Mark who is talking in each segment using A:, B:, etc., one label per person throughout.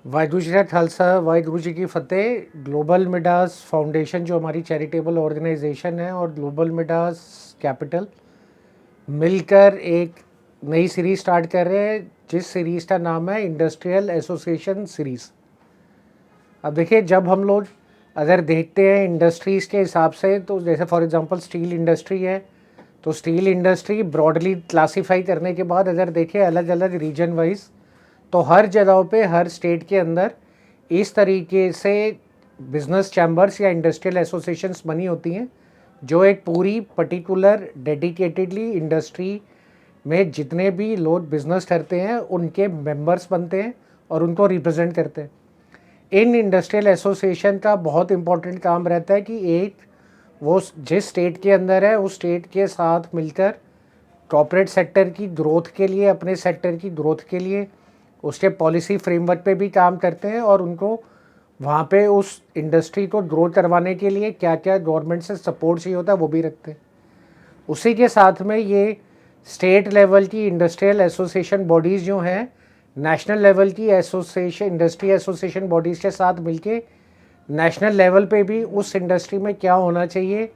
A: वाहिगुरू जी का खालसा, वाहिगुरू जी की फ़तेह। ग्लोबल मिडास फाउंडेशन जो हमारी चैरिटेबल ऑर्गेनाइजेशन है और ग्लोबल मिडास कैपिटल मिलकर एक नई सीरीज़ स्टार्ट कर रहे हैं, जिस सीरीज़ का नाम है इंडस्ट्रियल एसोसिएशन सीरीज़। अब देखिए, जब हम लोग अगर देखते हैं इंडस्ट्रीज़ के हिसाब से, तो जैसे फॉर एग्जांपल स्टील इंडस्ट्री है, तो स्टील इंडस्ट्री ब्रॉडली क्लासीफाई करने के बाद अगर देखें अलग अलग रीजन वाइज, तो हर जगहों पे हर स्टेट के अंदर इस तरीके से बिजनेस चैम्बर्स या इंडस्ट्रियल एसोसिएशंस बनी होती हैं, जो एक पूरी पर्टिकुलर डेडिकेटेडली इंडस्ट्री में जितने भी लोग बिजनेस करते हैं उनके मेंबर्स बनते हैं और उनको रिप्रेजेंट करते हैं। इन इंडस्ट्रियल एसोसिएशन का बहुत इंपॉर्टेंट काम रहता है कि एक वो जिस स्टेट के अंदर है उस स्टेट के साथ मिलकर कॉर्पोरेट सेक्टर की ग्रोथ के लिए, अपने सेक्टर की ग्रोथ के लिए उसके पॉलिसी फ्रेमवर्क पे भी काम करते हैं और उनको वहाँ पे उस इंडस्ट्री को ग्रो करवाने के लिए क्या क्या गवर्नमेंट से सपोर्ट चाहिए होता है वो भी रखते हैं। उसी के साथ में ये स्टेट लेवल की इंडस्ट्रियल एसोसिएशन बॉडीज़ जो हैं, नेशनल लेवल की एसोसिएशन इंडस्ट्री एसोसिएशन बॉडीज़ के साथ मिलके नेशनल लेवल पे भी उस इंडस्ट्री में क्या होना चाहिए,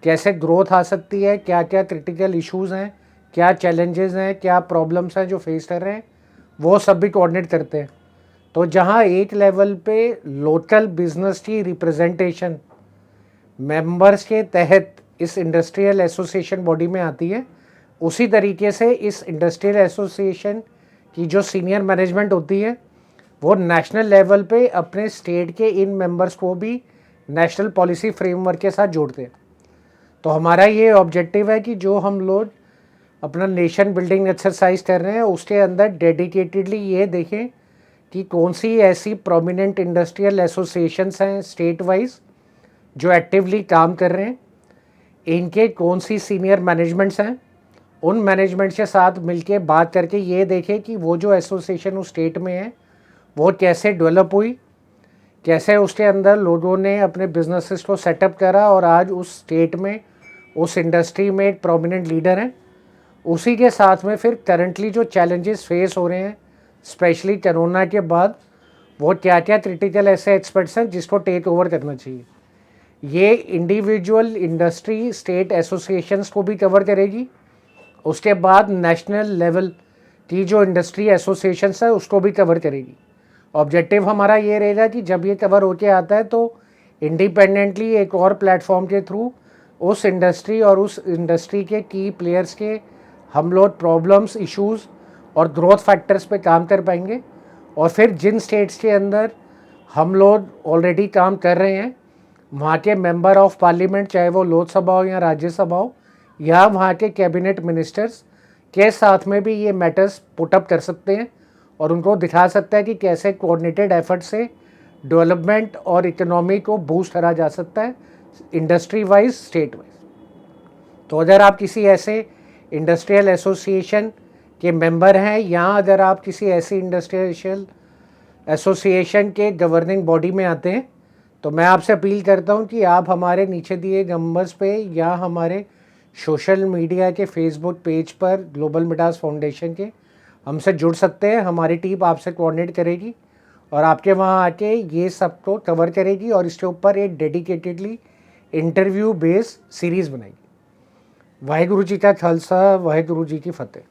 A: कैसे ग्रोथ आ सकती है, क्या क्या क्रिटिकल इश्यूज़ हैं, क्या चैलेंजेस हैं, क्या प्रॉब्लम्स हैं जो फेस कर रहे हैं, वो सब भी कोऑर्डिनेट करते हैं। तो जहाँ एक लेवल पे लोकल बिजनेस की रिप्रेजेंटेशन मेंबर्स के तहत इस इंडस्ट्रियल एसोसिएशन बॉडी में आती है, उसी तरीके से इस इंडस्ट्रियल एसोसिएशन की जो सीनियर मैनेजमेंट होती है वो नेशनल लेवल पे अपने स्टेट के इन मेंबर्स को भी नेशनल पॉलिसी फ्रेमवर्क के साथ जोड़ते हैं। तो हमारा ये ऑब्जेक्टिव है कि जो हम लोग अपना नेशन बिल्डिंग एक्सरसाइज कर रहे हैं उसके अंदर डेडिकेटेडली ये देखें कि कौन सी ऐसी प्रोमिनेंट इंडस्ट्रियल एसोसिएशंस हैं स्टेट वाइज जो एक्टिवली काम कर रहे हैं, इनके कौन सी सीनियर मैनेजमेंट्स हैं, उन मैनेजमेंट के साथ मिलके बात करके ये देखें कि वो जो एसोसिएशन उस स्टेट में है वो कैसे डेवलप हुई, कैसे उसके अंदर लोगों ने अपने बिजनेसेस को सेटअप करा और आज उस स्टेट में उस इंडस्ट्री में एक प्रोमिनेंट लीडर हैं। उसी के साथ में फिर करंटली जो चैलेंजेस फेस हो रहे हैं स्पेशली कोरोना के बाद, वो क्या क्या क्रिटिकल ऐसे एक्सपर्ट्स हैं जिसको टेक ओवर करना चाहिए। ये इंडिविजुअल इंडस्ट्री स्टेट एसोसिएशंस को भी कवर करेगी, उसके बाद नेशनल लेवल की जो इंडस्ट्री एसोसिएशंस है उसको भी कवर करेगी। ऑब्जेक्टिव हमारा ये रहेगा कि जब ये कवर होके आता है तो इंडिपेंडेंटली एक और प्लेटफॉर्म के थ्रू उस इंडस्ट्री और उस इंडस्ट्री के की प्लेयर्स के हम लोग प्रॉब्लम्स, इश्यूज़ और ग्रोथ फैक्टर्स पे काम कर पाएंगे। और फिर जिन स्टेट्स के अंदर हम लोग ऑलरेडी काम कर रहे हैं, वहाँ के मेंबर ऑफ पार्लियामेंट, चाहे वो लोकसभा हो या राज्यसभा हो, या वहाँ के कैबिनेट मिनिस्टर्स के साथ में भी ये मैटर्स पुटअप कर सकते हैं और उनको दिखा सकता है कि कैसे कोऑर्डिनेटेड एफर्ट से डेवलपमेंट और इकोनॉमी को बूस्ट करा जा सकता है इंडस्ट्री वाइज, स्टेट वाइज। तो अगर आप किसी ऐसे इंडस्ट्रियल एसोसिएशन के मेंबर हैं या अगर आप किसी ऐसी इंडस्ट्रियल एसोसिएशन के गवर्निंग बॉडी में आते हैं, तो मैं आपसे अपील करता हूं कि आप हमारे नीचे दिए नंबर्स पे या हमारे सोशल मीडिया के फेसबुक पेज पर ग्लोबल मिडास फाउंडेशन के हमसे जुड़ सकते हैं। हमारी टीम आपसे कोऑर्डिनेट करेगी और आपके वहाँ आके ये सब को कवर करेगी और इसके ऊपर एक डेडिकेटेडली इंटरव्यू बेस्ड सीरीज़ बनाएगी। वाहिगुरू जी का खालसा, वाहिगुरू जी की फ़तेह।